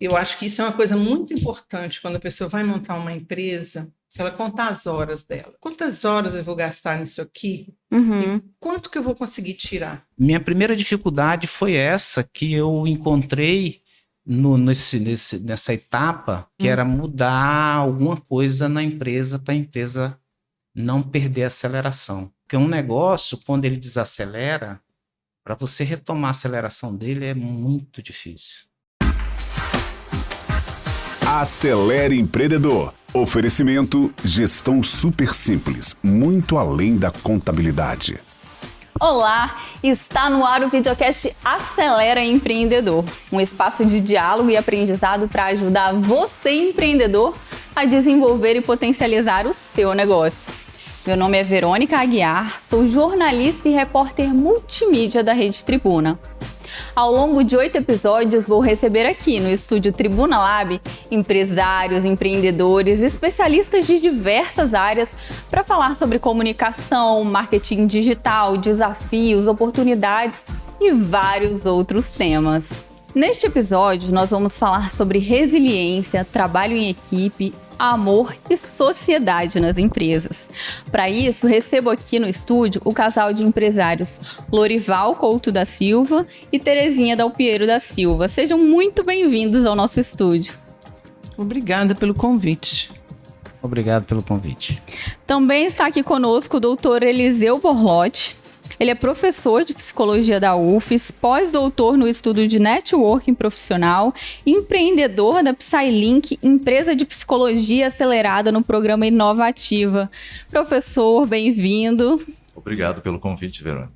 Eu acho que isso é uma coisa muito importante quando a pessoa vai montar uma empresa, ela contar as horas dela. Quantas horas eu vou gastar nisso aqui? Uhum. E quanto que eu vou conseguir tirar? Minha primeira dificuldade foi essa que eu encontrei nessa etapa, que era mudar alguma coisa na empresa para a empresa não perder a aceleração. Porque um negócio, quando ele desacelera, para você retomar a aceleração dele é muito difícil. Acelere Empreendedor. Oferecimento Gestão Super Simples, muito além da contabilidade. Olá, está no ar o videocast Acelera Empreendedor, um espaço de diálogo e aprendizado para ajudar você, empreendedor, a desenvolver e potencializar o seu negócio. Meu nome é Verônica Aguiar, sou jornalista e repórter multimídia da Rede Tribuna. Ao longo de 8 episódios, vou receber aqui no estúdio Tribuna Lab empresários, empreendedores, especialistas de diversas áreas para falar sobre comunicação, marketing digital, desafios, oportunidades e vários outros temas. Neste episódio, nós vamos falar sobre resiliência, trabalho em equipe, amor e sociedade nas empresas. Para isso, recebo aqui no estúdio o casal de empresários Lorival Couto da Silva e Terezinha Dalpiero da Silva. Sejam muito bem-vindos ao nosso estúdio. Obrigada pelo convite. Obrigado pelo convite. Também está aqui conosco o doutor Eliseu Borlotti. Ele é professor de psicologia da UFES, pós-doutor no estudo de networking profissional, empreendedor da PsyLink, empresa de psicologia acelerada no programa Inovativa. Professor, bem-vindo. Obrigado pelo convite, Verônica.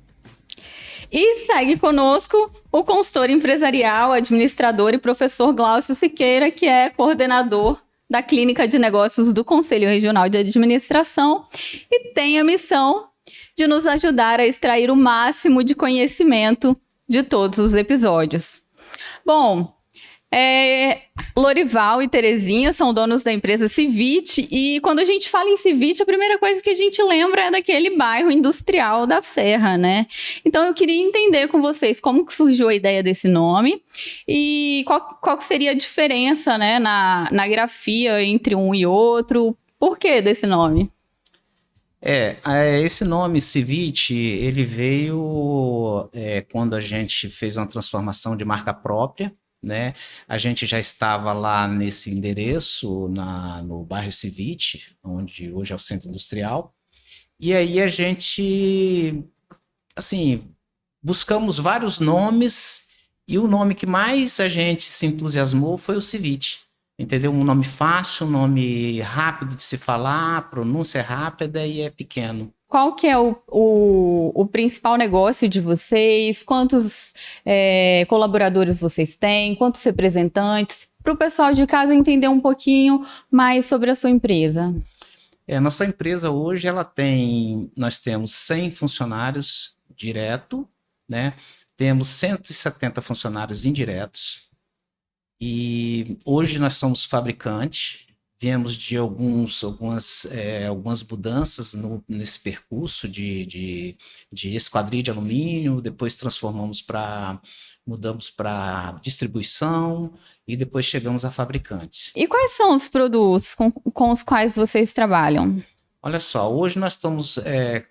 E segue conosco o consultor empresarial, administrador e professor Glaucio Siqueira, que é coordenador da Clínica de Negócios do Conselho Regional de Administração e tem a missão de nos ajudar a extrair o máximo de conhecimento de todos os episódios. Bom, Lorival e Terezinha são donos da empresa Civit e quando a gente fala em Civit, a primeira coisa que a gente lembra é daquele bairro industrial da Serra, né? Então eu queria entender com vocês como que surgiu a ideia desse nome e qual que seria a diferença, né, na grafia entre um e outro. Por que desse nome? Esse nome Civit, ele veio quando a gente fez uma transformação de marca própria, né? A gente já estava lá nesse endereço, no bairro Civit, onde hoje é o Centro Industrial, e aí a gente, assim, buscamos vários nomes e o nome que mais a gente se entusiasmou foi o Civit. Entendeu? Um nome fácil, um nome rápido de se falar, pronúncia rápida e é pequeno. Qual que é o principal negócio de vocês? Quantos colaboradores vocês têm? Quantos representantes? Para o pessoal de casa entender um pouquinho mais sobre a sua empresa. Nossa empresa hoje, nós temos 100 funcionários direto, né? Temos 170 funcionários indiretos. E hoje nós somos fabricantes, viemos de algumas mudanças nesse percurso de esquadria de alumínio, depois mudamos para distribuição e depois chegamos a fabricantes. E quais são os produtos com os quais vocês trabalham? Olha só, hoje nós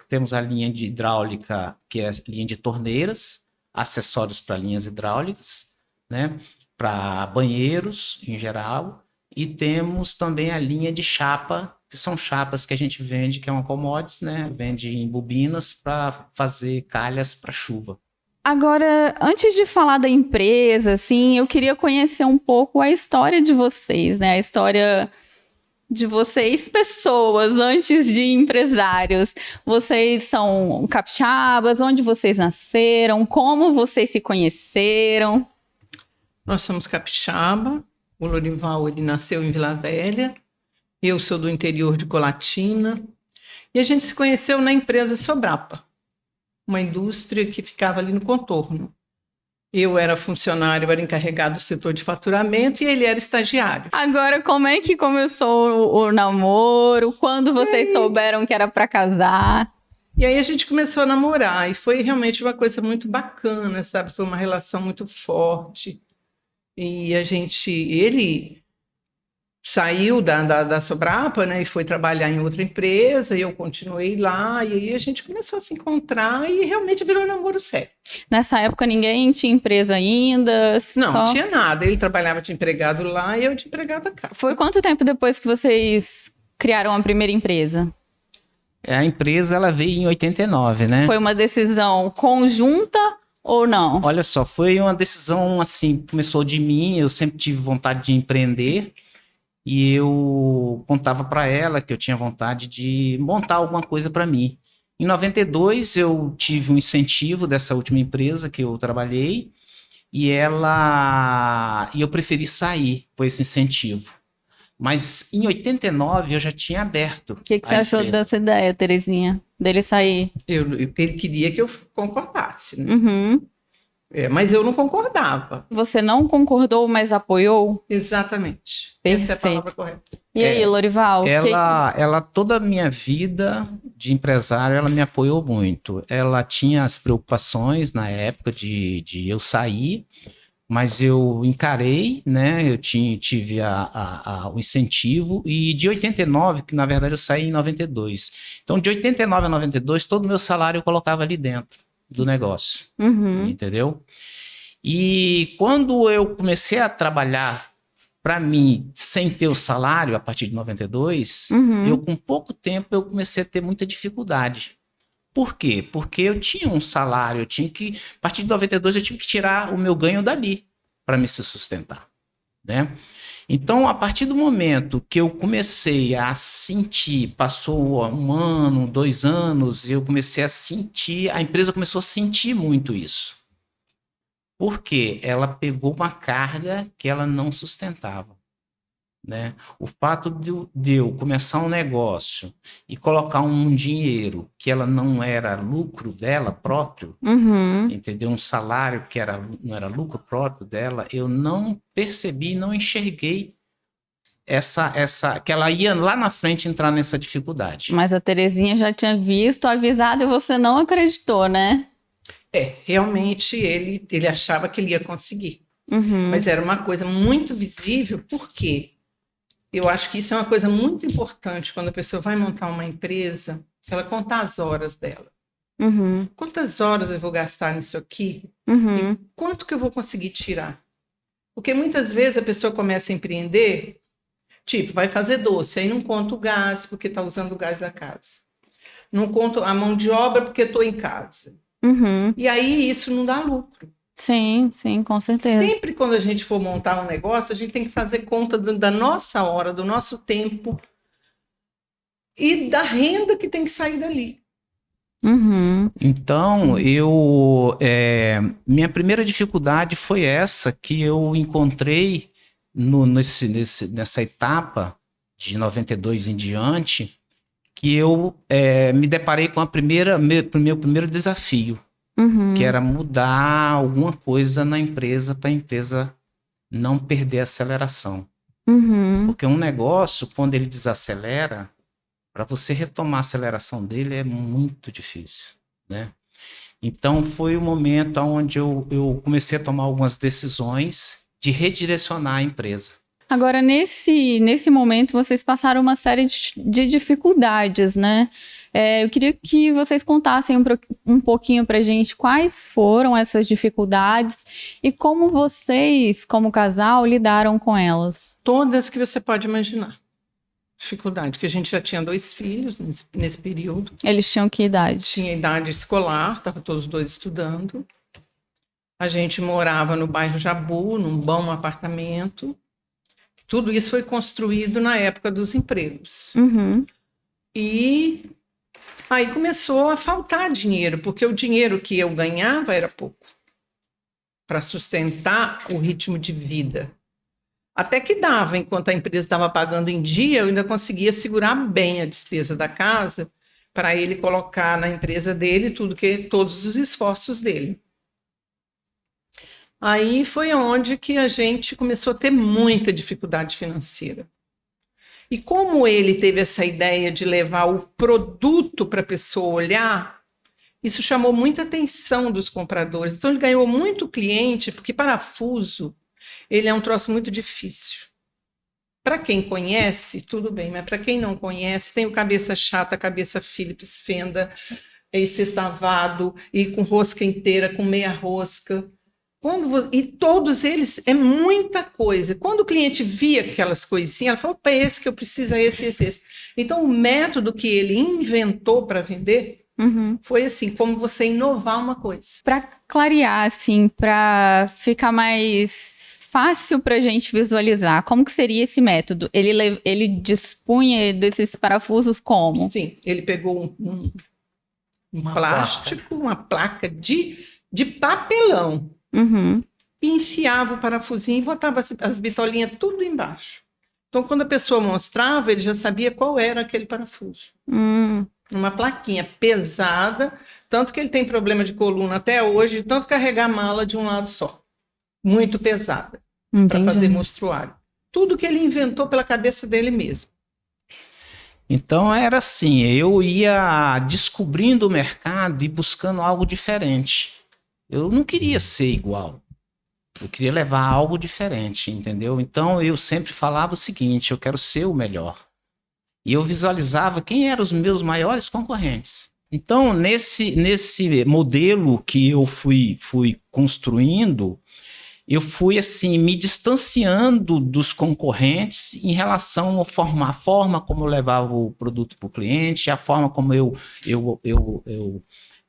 temos a linha de hidráulica, que é a linha de torneiras, acessórios para linhas hidráulicas, né? Para banheiros em geral, e temos também a linha de chapa, que são chapas que a gente vende, que é uma commodities, né? Vende em bobinas para fazer calhas para chuva. Agora, antes de falar da empresa, assim, eu queria conhecer um pouco a história de vocês, né? A história de vocês, pessoas, antes de empresários. Vocês são capixabas? Onde vocês nasceram? Como vocês se conheceram? Nós somos capixaba, o Lorival ele nasceu em Vila Velha, eu sou do interior de Colatina, e a gente se conheceu na empresa Sobrapa, uma indústria que ficava ali no contorno. Eu era funcionário, eu era encarregado do setor de faturamento e ele era estagiário. Agora, como é que começou o namoro? Quando vocês souberam que era para casar? E aí a gente começou a namorar e foi realmente uma coisa muito bacana, sabe? Foi uma relação muito forte. E ele saiu da Sobrapa, né, e foi trabalhar em outra empresa, e eu continuei lá, e aí a gente começou a se encontrar e realmente virou namoro sério. Nessa época ninguém tinha empresa ainda? Não tinha nada, ele trabalhava de empregado lá e eu de empregada cá. Foi quanto tempo depois que vocês criaram a primeira empresa? A empresa ela veio em 89, né? Foi uma decisão conjunta ou não? Olha só, foi uma decisão assim, começou de mim, eu sempre tive vontade de empreender e eu contava para ela que eu tinha vontade de montar alguma coisa para mim. Em 92 eu tive um incentivo dessa última empresa que eu trabalhei e eu preferi sair com esse incentivo. Mas em 89 eu já tinha aberto. O que você achou dessa ideia, Terezinha? Dele sair? Ele queria que eu concordasse, né? Uhum. Mas eu não concordava. Você não concordou, mas apoiou? Exatamente. Perfeito. Essa é a palavra correta. E aí, Lorival? Ela, toda a minha vida de empresário, ela me apoiou muito. Ela tinha as preocupações na época de eu sair, mas eu encarei, né? Eu tive o incentivo, e de 89, que na verdade eu saí em 92. Então, de 89 a 92, todo o meu salário eu colocava ali dentro do negócio, entendeu? E quando eu comecei a trabalhar para mim, sem ter o salário, a partir de 92, eu com pouco tempo eu comecei a ter muita dificuldade. Por quê? Porque eu tinha um salário, a partir de 92 eu tive que tirar o meu ganho dali para me sustentar, né? Então, a partir do momento que eu comecei a sentir, passou 1 ano, 2 anos, eu comecei a sentir, a empresa começou a sentir muito isso. Por quê? Ela pegou uma carga que ela não sustentava, né? O fato de eu começar um negócio e colocar um dinheiro que ela não era lucro dela próprio, entendeu? Um salário que não era lucro próprio dela, eu não percebi, não enxerguei que ela ia lá na frente entrar nessa dificuldade. Mas a Terezinha já tinha visto, avisado, e você não acreditou, né? Realmente ele achava que ele ia conseguir. Mas era uma coisa muito visível, porque eu acho que isso é uma coisa muito importante quando a pessoa vai montar uma empresa, ela contar as horas dela. Quantas horas eu vou gastar nisso aqui? E quanto que eu vou conseguir tirar? Porque muitas vezes a pessoa começa a empreender, tipo, vai fazer doce, aí não conta o gás, porque está usando o gás da casa. Não conta a mão de obra, porque estou em casa. E aí isso não dá lucro. Sim, com certeza. Sempre quando a gente for montar um negócio, a gente tem que fazer conta da nossa hora, do nosso tempo e da renda que tem que sair dali. Então, minha primeira dificuldade foi essa que eu encontrei nessa etapa de 92 em diante, que eu me deparei com meu primeiro desafio, que era mudar alguma coisa na empresa para a empresa não perder a aceleração. Porque um negócio, quando ele desacelera, para você retomar a aceleração dele é muito difícil, né? Então foi o momento onde eu comecei a tomar algumas decisões de redirecionar a empresa. Agora, nesse momento, vocês passaram uma série de dificuldades, né? Eu queria que vocês contassem um pouquinho pra gente quais foram essas dificuldades e como vocês, como casal, lidaram com elas. Todas que você pode imaginar. Dificuldade, que a gente já tinha 2 filhos nesse período. Eles tinham que idade? Tinha idade escolar, estavam todos os 2 estudando. A gente morava no bairro Jabu, num bom apartamento. Tudo isso foi construído na época dos empregos. E aí começou a faltar dinheiro, porque o dinheiro que eu ganhava era pouco para sustentar o ritmo de vida. Até que dava, enquanto a empresa estava pagando em dia, eu ainda conseguia segurar bem a despesa da casa para ele colocar na empresa dele todos os esforços dele. Aí foi onde que a gente começou a ter muita dificuldade financeira. E como ele teve essa ideia de levar o produto para a pessoa olhar, isso chamou muita atenção dos compradores. Então ele ganhou muito cliente, porque parafuso ele é um troço muito difícil. Para quem conhece, tudo bem, mas para quem não conhece, tem o cabeça chata, cabeça Phillips, fenda, sextavado, e com rosca inteira, com meia rosca. E todos eles, é muita coisa. Quando o cliente via aquelas coisinhas, ela falou, opa, esse que eu preciso, é esse. Então, o método que ele inventou para vender foi assim, como você inovar uma coisa. Para clarear, assim, para ficar mais fácil para a gente visualizar, como que seria esse método? Ele dispunha desses parafusos como? Sim, ele pegou um plástico, uma placa de papelão, e enfiava o parafusinho e botava as bitolinhas tudo embaixo. Então, quando a pessoa mostrava, ele já sabia qual era aquele parafuso. Uma plaquinha pesada, tanto que ele tem problema de coluna até hoje, de tanto carregar a mala de um lado só. Muito pesada, para fazer mostruário. Tudo que ele inventou pela cabeça dele mesmo. Então era assim, eu ia descobrindo o mercado e buscando algo diferente. Eu não queria ser igual. Eu queria levar algo diferente, entendeu? Então eu sempre falava o seguinte, eu quero ser o melhor. E eu visualizava quem eram os meus maiores concorrentes. Então, nesse modelo que eu fui construindo, eu fui assim me distanciando dos concorrentes em relação à forma como eu levava o produto para o cliente, a forma como eu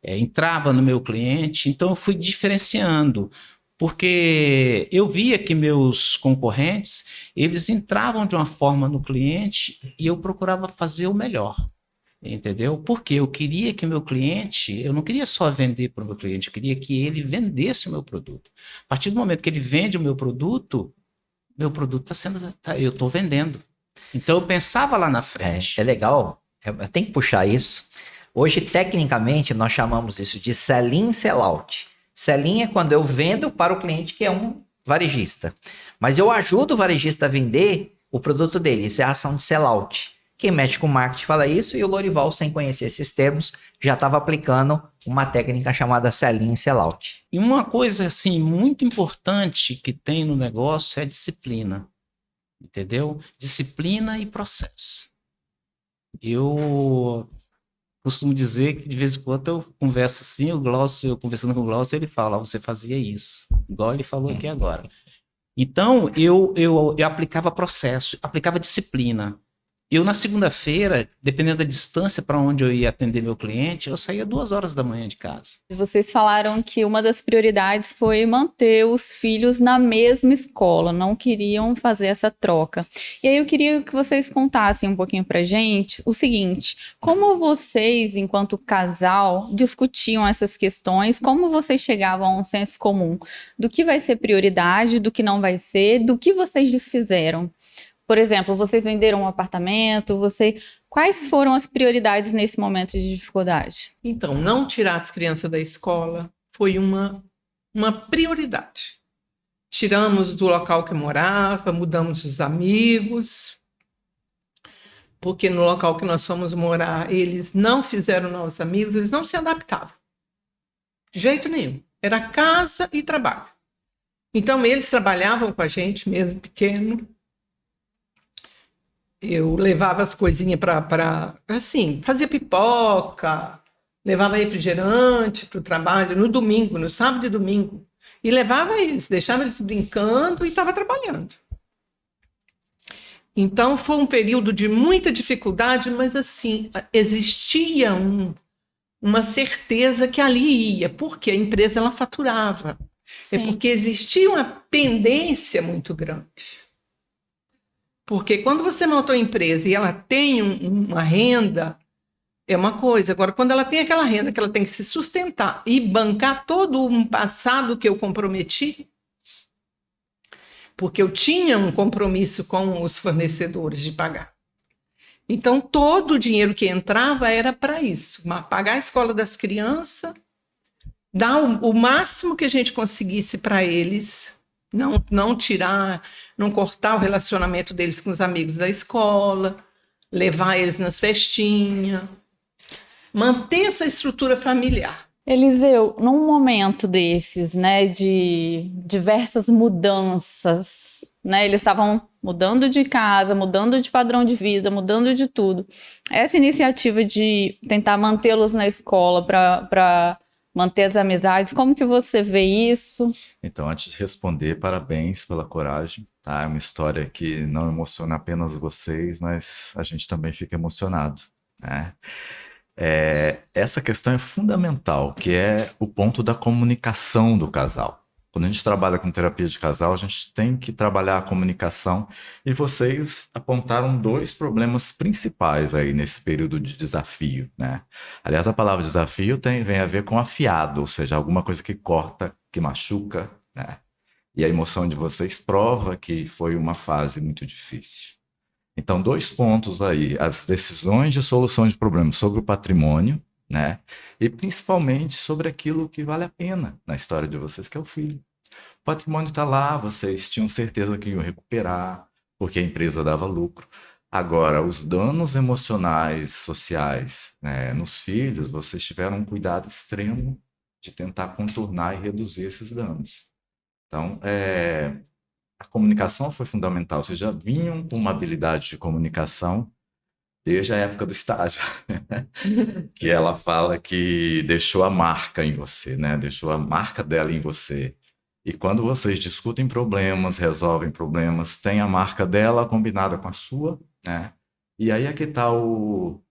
entrava no meu cliente. Então eu fui diferenciando, porque eu via que meus concorrentes, eles entravam de uma forma no cliente e eu procurava fazer o melhor. Entendeu? Porque eu queria que o meu cliente, eu não queria só vender para o meu cliente, eu queria que ele vendesse o meu produto. A partir do momento que ele vende o meu produto está sendo, eu estou vendendo. Então eu pensava lá na frente. É legal, tem que puxar isso. Hoje, tecnicamente, nós chamamos isso de sell-in, sell-out. Sell-in é quando eu vendo para o cliente que é um varejista. Mas eu ajudo o varejista a vender o produto dele, isso é a ação de sell-out. Quem mexe com marketing fala isso, e o Lorival, sem conhecer esses termos, já estava aplicando uma técnica chamada sell-in e sell-out. E uma coisa assim muito importante que tem no negócio é disciplina, entendeu? Disciplina e processo. Eu costumo dizer que de vez em quando eu converso assim, eu conversando com o Glaucio, ele fala, você fazia isso, igual ele falou aqui agora. Então, eu aplicava processo, aplicava disciplina. Eu, na segunda-feira, dependendo da distância para onde eu ia atender meu cliente, eu saía 2 horas da manhã de casa. Vocês falaram que uma das prioridades foi manter os filhos na mesma escola, não queriam fazer essa troca. E aí eu queria que vocês contassem um pouquinho pra gente o seguinte, como vocês, enquanto casal, discutiam essas questões, como vocês chegavam a um senso comum do que vai ser prioridade, do que não vai ser, do que vocês desfizeram? Por exemplo, vocês venderam um apartamento, quais foram as prioridades nesse momento de dificuldade? Então, não tirar as crianças da escola foi uma prioridade. Tiramos do local que morava, mudamos os amigos, porque no local que nós fomos morar, eles não fizeram novos amigos, eles não se adaptavam. De jeito nenhum. Era casa e trabalho. Então, eles trabalhavam com a gente, mesmo pequeno. Eu levava as coisinhas assim, fazia pipoca, levava refrigerante para o trabalho no domingo, no sábado e domingo. E levava eles, deixava eles brincando e estava trabalhando. Então, foi um período de muita dificuldade, mas assim, existia uma certeza que ali ia, porque a empresa ela faturava. Sim. É porque existia uma pendência muito grande. Porque quando você monta uma empresa e ela tem uma renda, é uma coisa. Agora, quando ela tem aquela renda que ela tem que se sustentar e bancar todo um passado que eu comprometi, porque eu tinha um compromisso com os fornecedores de pagar. Então, todo o dinheiro que entrava era para isso, pagar a escola das crianças, dar o máximo que a gente conseguisse para eles, não tirar, não cortar o relacionamento deles com os amigos da escola, levar eles nas festinhas, manter essa estrutura familiar. Eliseu, num momento desses, né, de diversas mudanças, né, eles estavam mudando de casa, mudando de padrão de vida, mudando de tudo. Essa iniciativa de tentar mantê-los na escola para manter as amizades, como que você vê isso? Então, antes de responder, parabéns pela coragem, tá? É uma história que não emociona apenas vocês, mas a gente também fica emocionado, né? Essa questão é fundamental, que é o ponto da comunicação do casal. Quando a gente trabalha com terapia de casal, a gente tem que trabalhar a comunicação, e vocês apontaram dois problemas principais aí nesse período de desafio, né? Aliás, a palavra desafio vem a ver com afiado, ou seja, alguma coisa que corta, que machuca, né? E a emoção de vocês prova que foi uma fase muito difícil. Então, dois pontos aí: as decisões de solução de problemas sobre o patrimônio, né? E principalmente sobre aquilo que vale a pena na história de vocês, que é o filho. O patrimônio está lá, vocês tinham certeza que iam recuperar, porque a empresa dava lucro. Agora, os danos emocionais, sociais, né, nos filhos, vocês tiveram um cuidado extremo de tentar contornar e reduzir esses danos. Então, a comunicação foi fundamental. Vocês já vinham com uma habilidade de comunicação desde a época do estágio, que ela fala que deixou a marca em você, né? Deixou a marca dela em você. E quando vocês discutem problemas, resolvem problemas, tem a marca dela combinada com a sua, né? E aí é que está o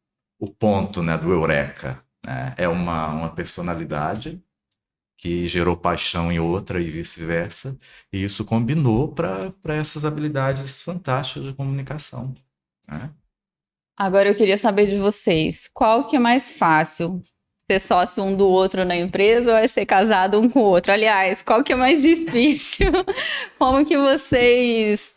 ponto, né, do eureka, né? É uma personalidade que gerou paixão em outra e vice-versa, e isso combinou para essas habilidades fantásticas de comunicação, né? Agora eu queria saber de vocês, qual que é mais fácil? Ser sócio um do outro na empresa ou é ser casado um com o outro? Aliás, qual que é mais difícil? Como que vocês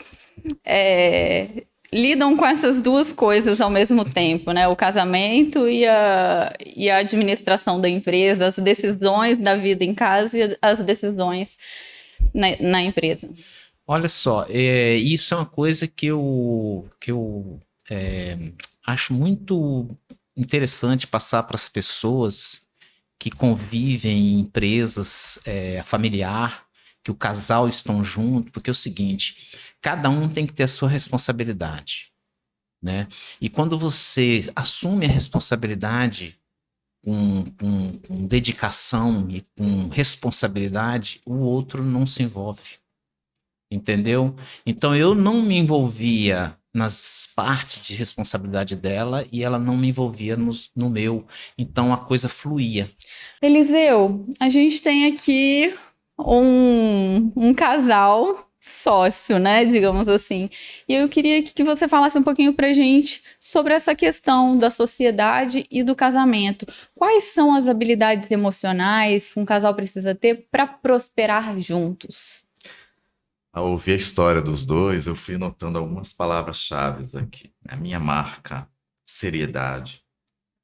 lidam com essas duas coisas ao mesmo tempo, né? O casamento e a administração da empresa, as decisões da vida em casa e as decisões na empresa. Olha só, isso é uma coisa que eu acho muito interessante passar para as pessoas que convivem em empresas familiar, que o casal estão junto, porque é o seguinte: cada um tem que ter a sua responsabilidade, né? E quando você assume a responsabilidade com dedicação e com responsabilidade, o outro não se envolve. Entendeu? Então eu não me envolvia nas partes de responsabilidade dela e ela não me envolvia no meu. Então a coisa fluía. Eliseu, a gente tem aqui um casal sócio, né, digamos assim. E eu queria que você falasse um pouquinho pra gente sobre essa questão da sociedade e do casamento. Quais são as habilidades emocionais que um casal precisa ter para prosperar juntos? Ao ouvir a história dos dois, eu fui notando algumas palavras-chave aqui. A minha marca: seriedade,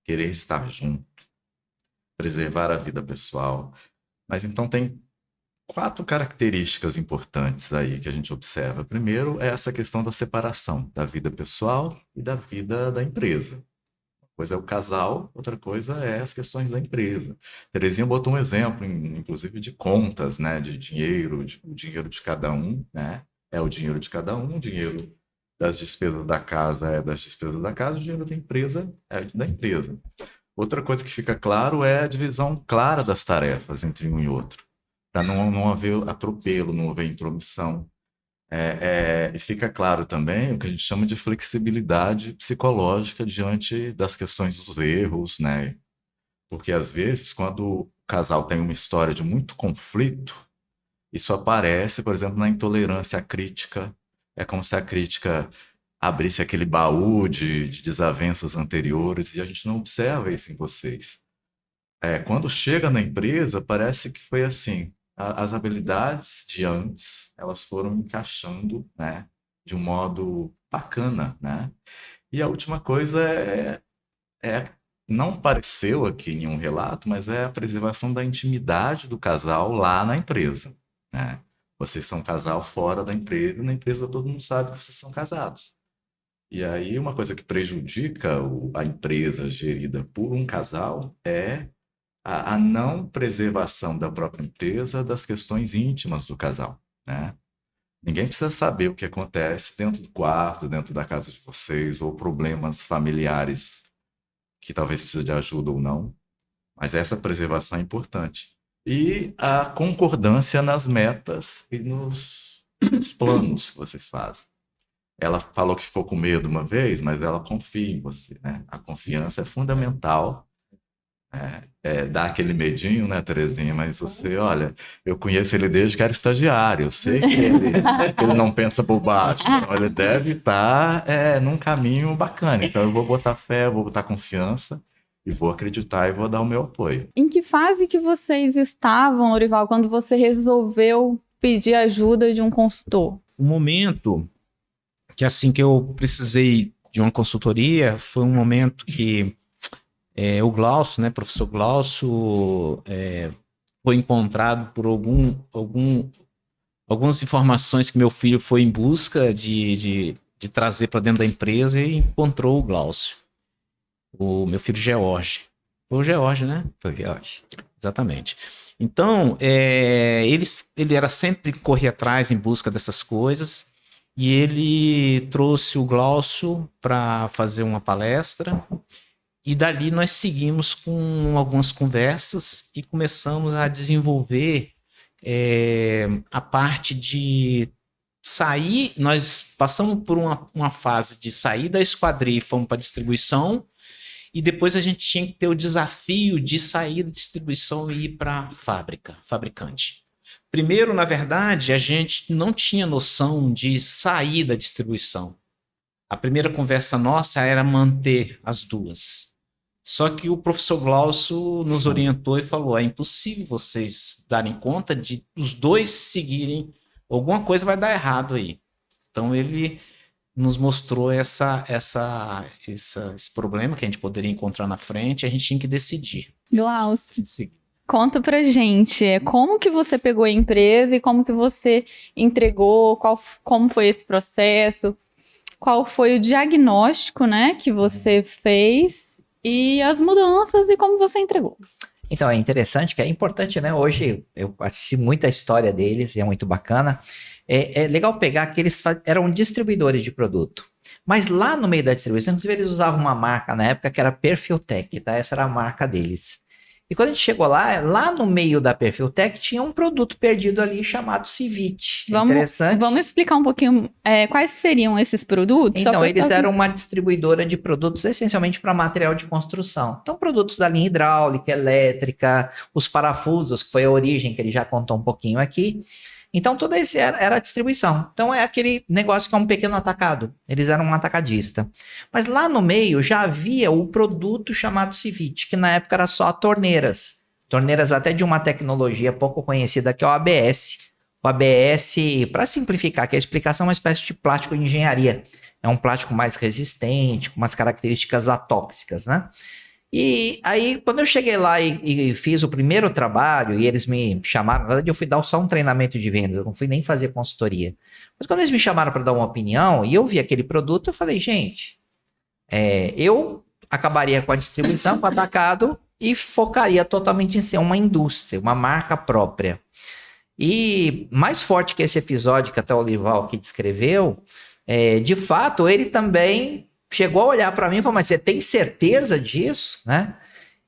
querer estar junto, preservar a vida pessoal. Mas então tem 4 características importantes aí que a gente observa. Primeiro é essa questão da separação da vida pessoal e da vida da empresa. Uma coisa é o casal, outra coisa é as questões da empresa. Terezinha botou um exemplo, inclusive, de contas, né, de dinheiro, o dinheiro de cada um, né, é o dinheiro de cada um, o dinheiro das despesas da casa é das despesas da casa, o dinheiro da empresa é da empresa. Outra coisa que fica claro é a divisão clara das tarefas entre um e outro, para não haver atropelo, não haver intromissão. E fica claro também o que a gente chama de flexibilidade psicológica diante das questões dos erros, né? Porque às vezes, quando o casal tem uma história de muito conflito, isso aparece, por exemplo, na intolerância à crítica. É como se a crítica abrisse aquele baú de desavenças anteriores, e a gente não observa isso em vocês. Quando chega na empresa, parece que foi assim: as habilidades de antes, elas foram encaixando, né, de um modo bacana, né? E a última coisa não apareceu aqui em nenhum relato, mas é a preservação da intimidade do casal lá na empresa, né? Vocês são um casal fora da empresa, e na empresa todo mundo sabe que vocês são casados. E aí uma coisa que prejudica a empresa gerida por um casal é a não preservação da própria empresa das questões íntimas do casal, né? Ninguém precisa saber o que acontece dentro do quarto, dentro da casa de vocês, ou problemas familiares que talvez precise de ajuda ou não, mas essa preservação é importante. E a concordância nas metas e nos planos que vocês fazem. Ela falou que ficou com medo uma vez, mas ela confia em você, né? A confiança é fundamental. Dá aquele medinho, né, Terezinha? Mas você, olha, eu conheço ele desde que era estagiário, eu sei que ele não pensa bobagem, então ele deve estar num caminho bacana. Então eu vou botar fé, vou botar confiança e vou acreditar e vou dar o meu apoio. Em que fase que vocês estavam, Lorival, quando você resolveu pedir ajuda de um consultor? O momento que assim que eu precisei de uma consultoria foi um momento que o Glaucio, né, professor Glaucio, foi encontrado por algumas informações que meu filho foi em busca de trazer para dentro da empresa e encontrou o Glaucio, o meu filho George. Foi o George, né? Foi o George. Exatamente. Então, ele era sempre correr atrás em busca dessas coisas e ele trouxe o Glaucio para fazer uma palestra. E dali nós seguimos com algumas conversas e começamos a desenvolver a parte de sair. Nós passamos por uma fase de sair da esquadria e fomos para a distribuição, e depois a gente tinha que ter o desafio de sair da distribuição e ir para a fabricante. Primeiro, na verdade, a gente não tinha noção de sair da distribuição. A primeira conversa nossa era manter as duas. Só que o professor Glaucio nos orientou e falou: é impossível vocês darem conta de os dois seguirem, alguma coisa vai dar errado aí. Então ele nos mostrou esse problema que a gente poderia encontrar na frente, a gente tinha que decidir. Glaucio, conta pra gente, como que você pegou a empresa e como que você entregou, como foi esse processo, qual foi o diagnóstico, né, que você fez e as mudanças e como você entregou. Então, é interessante, que é importante, né? Hoje eu assisti muita história deles e é muito bacana. É legal pegar que eles eram distribuidores de produto. Mas lá no meio da distribuição, inclusive, eles usavam uma marca na época que era Perfiltech, tá? Essa era a marca deles. E quando a gente chegou lá no meio da Perfiltech, tinha um produto perdido ali chamado Civit. Interessante. Vamos explicar um pouquinho quais seriam esses produtos? Então, eles eram uma distribuidora de produtos essencialmente para material de construção. Então, produtos da linha hidráulica, elétrica, os parafusos, que foi a origem que ele já contou um pouquinho aqui. Então, tudo isso era a distribuição. Então, é aquele negócio que é um pequeno atacado. Eles eram um atacadista. Mas lá no meio já havia o produto chamado Civit, que na época era só torneiras. Torneiras até de uma tecnologia pouco conhecida, que é o ABS. O ABS, para simplificar, que a explicação é uma espécie de plástico de engenharia. É um plástico mais resistente, com umas características atóxicas, né? E aí, quando eu cheguei lá e fiz o primeiro trabalho, e eles me chamaram, na verdade eu fui dar só um treinamento de vendas, eu não fui nem fazer consultoria. Mas quando eles me chamaram para dar uma opinião, e eu vi aquele produto, eu falei, gente, eu acabaria com a distribuição, com o atacado, e focaria totalmente em ser uma indústria, uma marca própria. E mais forte que esse episódio que até o Lorival aqui descreveu, de fato, ele também chegou a olhar para mim e falou, mas você tem certeza disso, né?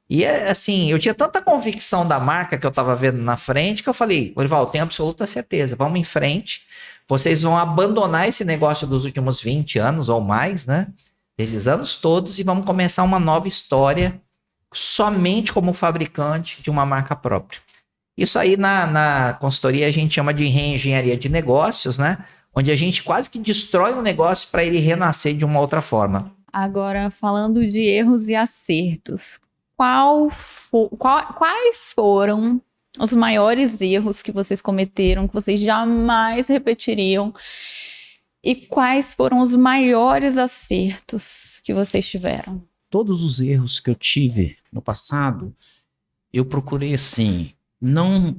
E assim, eu tinha tanta convicção da marca que eu estava vendo na frente que eu falei, Lorival, eu tenho absoluta certeza, vamos em frente, vocês vão abandonar esse negócio dos últimos 20 anos ou mais, né? Esses anos todos, e vamos começar uma nova história somente como fabricante de uma marca própria. Isso aí na consultoria a gente chama de reengenharia de negócios, né? Onde a gente quase que destrói um negócio para ele renascer de uma outra forma. Agora, falando de erros e acertos, quais foram os maiores erros que vocês cometeram, que vocês jamais repetiriam? E quais foram os maiores acertos que vocês tiveram? Todos os erros que eu tive no passado, eu procurei, assim, não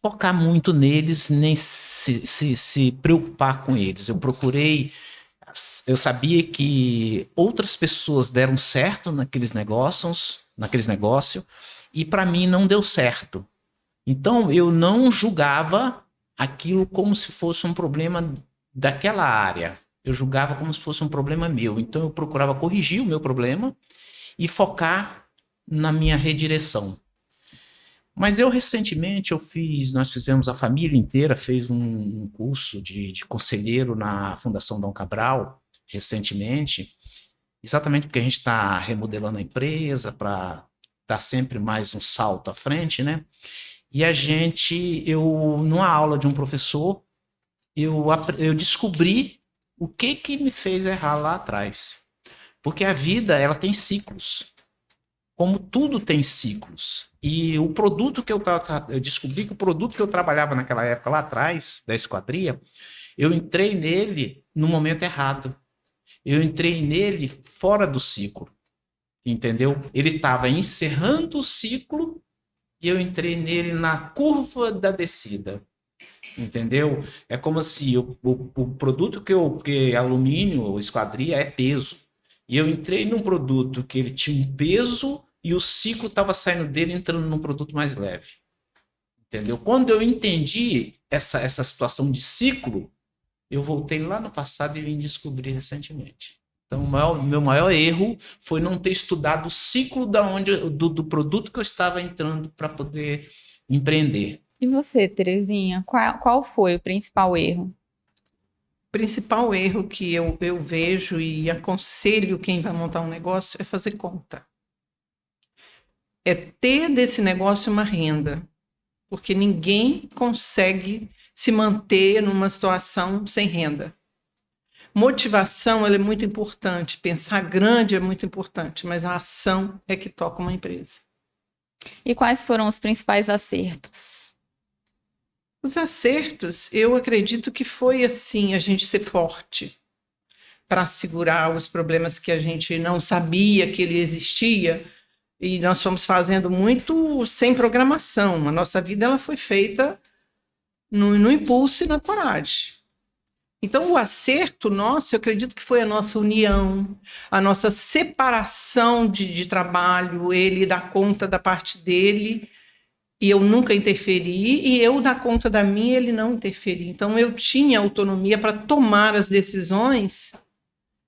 focar muito neles, nem se preocupar com eles. Eu sabia que outras pessoas deram certo naqueles negócios, e para mim não deu certo. Então eu não julgava aquilo como se fosse um problema daquela área. Eu julgava como se fosse um problema meu. Então eu procurava corrigir o meu problema e focar na minha redireção. Mas eu recentemente nós fizemos, a família inteira fez um curso de conselheiro na Fundação Dom Cabral, recentemente, exatamente porque a gente está remodelando a empresa para dar sempre mais um salto à frente, né? E numa aula de um professor, eu descobri o que me fez errar lá atrás. Porque a vida, ela tem ciclos. Como tudo tem ciclos. E o produto que eu descobri que o produto que eu trabalhava naquela época lá atrás, da esquadria, eu entrei nele no momento errado. Eu entrei nele fora do ciclo. Entendeu? Ele estava encerrando o ciclo e eu entrei nele na curva da descida. Entendeu? É como se o produto que alumínio ou esquadria é peso. E eu entrei num produto que ele tinha um peso e o ciclo estava saindo dele entrando num produto mais leve. Entendeu? Quando eu entendi essa situação de ciclo, eu voltei lá no passado e vim descobrir recentemente. Então, o meu maior erro foi não ter estudado o ciclo do produto que eu estava entrando para poder empreender. E você, Terezinha, qual foi o principal erro? O principal erro que eu vejo e aconselho quem vai montar um negócio é fazer conta. É ter desse negócio uma renda, porque ninguém consegue se manter numa situação sem renda. Motivação, ela é muito importante, pensar grande é muito importante, mas a ação é que toca uma empresa. E quais foram os principais acertos? Os acertos, eu acredito que foi assim, a gente ser forte para segurar os problemas que a gente não sabia que ele existia, e nós fomos fazendo muito sem programação. A nossa vida ela foi feita no impulso e na coragem. Então, o acerto nosso, eu acredito que foi a nossa união, a nossa separação de trabalho, ele dar conta da parte dele, e eu nunca interferi, e eu dar conta da minha, ele não interferir. Então, eu tinha autonomia para tomar as decisões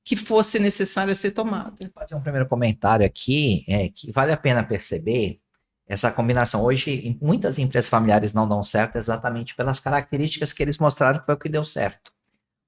que fosse necessário ser tomada. Vou fazer um primeiro comentário aqui, que vale a pena perceber essa combinação. Hoje, muitas empresas familiares não dão certo exatamente pelas características que eles mostraram que foi o que deu certo.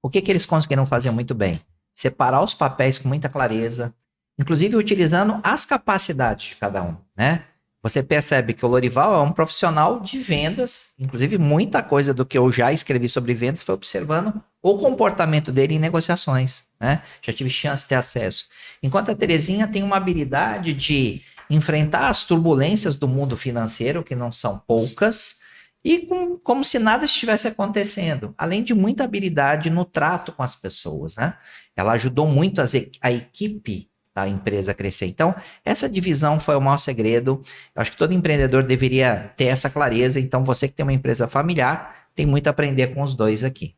O que eles conseguiram fazer muito bem? Separar os papéis com muita clareza, inclusive utilizando as capacidades de cada um, né? Você percebe que o Lorival é um profissional de vendas, inclusive muita coisa do que eu já escrevi sobre vendas foi observando o comportamento dele em negociações, né? Já tive chance de ter acesso. Enquanto a Terezinha tem uma habilidade de enfrentar as turbulências do mundo financeiro, que não são poucas, e como se nada estivesse acontecendo, além de muita habilidade no trato com as pessoas, né? Ela ajudou muito a equipe da empresa a crescer. Então, essa divisão foi o maior segredo. Eu acho que todo empreendedor deveria ter essa clareza. Então, você que tem uma empresa familiar, tem muito a aprender com os dois aqui.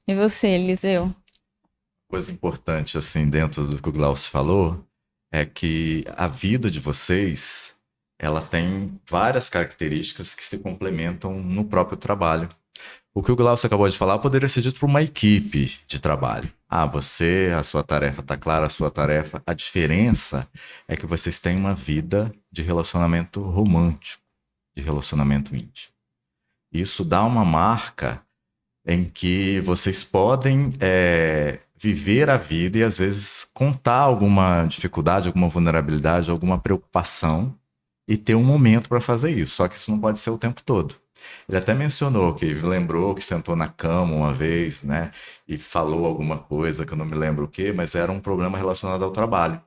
E você, Eliseu? Coisa importante, assim, dentro do que o Glaucio falou, é que a vida de vocês, ela tem várias características que se complementam no próprio trabalho. O que o Glaucio acabou de falar poderia ser dito para uma equipe de trabalho. A sua tarefa está clara, a sua tarefa. A diferença é que vocês têm uma vida de relacionamento romântico, de relacionamento íntimo. Isso dá uma marca em que vocês podem viver a vida e, às vezes, contar alguma dificuldade, alguma vulnerabilidade, alguma preocupação e ter um momento para fazer isso. Só que isso não pode ser o tempo todo. Ele até mencionou que lembrou que sentou na cama uma vez, né, e falou alguma coisa que eu não me lembro o que, mas era um problema relacionado ao trabalho.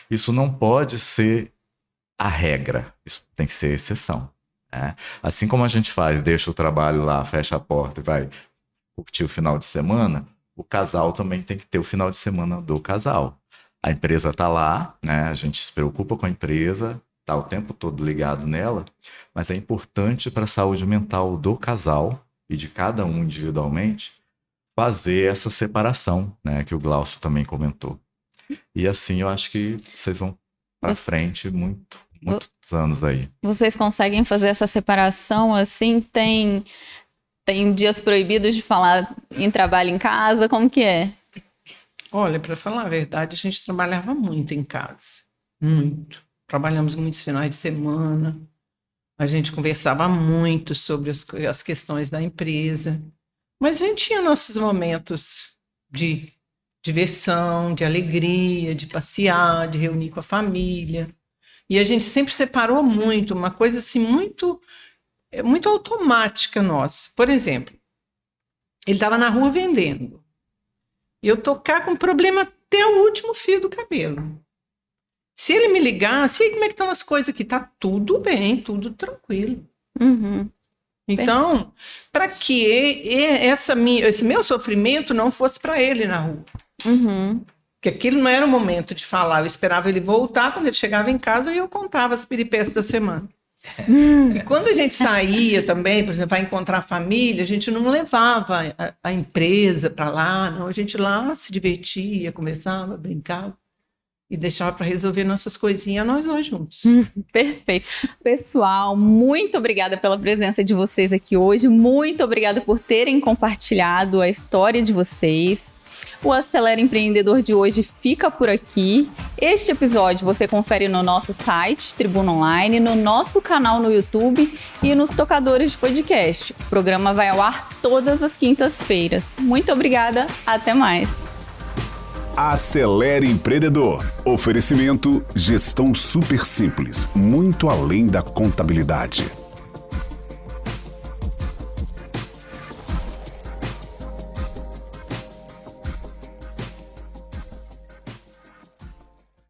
Isso não pode ser a regra, isso tem que ser exceção, né? Assim como a gente faz, deixa o trabalho lá, fecha a porta e vai curtir o final de semana, o casal também tem que ter o final de semana do casal. A empresa está lá, né, a gente se preocupa com a empresa, está o tempo todo ligado nela, mas é importante para a saúde mental do casal e de cada um individualmente fazer essa separação, né, que o Glaucio também comentou. E assim eu acho que vocês vão para frente muito, muitos anos aí. Vocês conseguem fazer essa separação assim? Tem dias proibidos de falar em trabalho em casa? Como que é? Olha, para falar a verdade, a gente trabalhava muito em casa. Muito. Trabalhamos muitos finais de semana. A gente conversava muito sobre as questões da empresa. Mas a gente tinha nossos momentos de diversão, de alegria, de passear, de reunir com a família. E a gente sempre separou muito, uma coisa assim muito automática nossa. Por exemplo, ele estava na rua vendendo. E eu tocar com problema até o último fio do cabelo. Se ele me ligasse, e aí, como é que estão as coisas aqui? Tá tudo bem, tudo tranquilo. Uhum. Então, para que esse meu sofrimento não fosse para ele na rua. Uhum. Porque aquilo não era o momento de falar. Eu esperava ele voltar, quando ele chegava em casa, eu contava as peripécias da semana. E quando a gente saía também, por exemplo, para encontrar a família, a gente não levava a empresa para lá, não. A gente lá se divertia, conversava, brincava e deixava para resolver nossas coisinhas nós dois juntos. Perfeito. Pessoal, muito obrigada pela presença de vocês aqui hoje. Muito obrigada por terem compartilhado a história de vocês. O Acelera Empreendedor de hoje fica por aqui. Este episódio você confere no nosso site, Tribuna Online, no nosso canal no YouTube e nos tocadores de podcast. O programa vai ao ar todas as quintas-feiras. Muito obrigada, até mais. Acelere Empreendedor. Oferecimento: gestão super simples, muito além da contabilidade.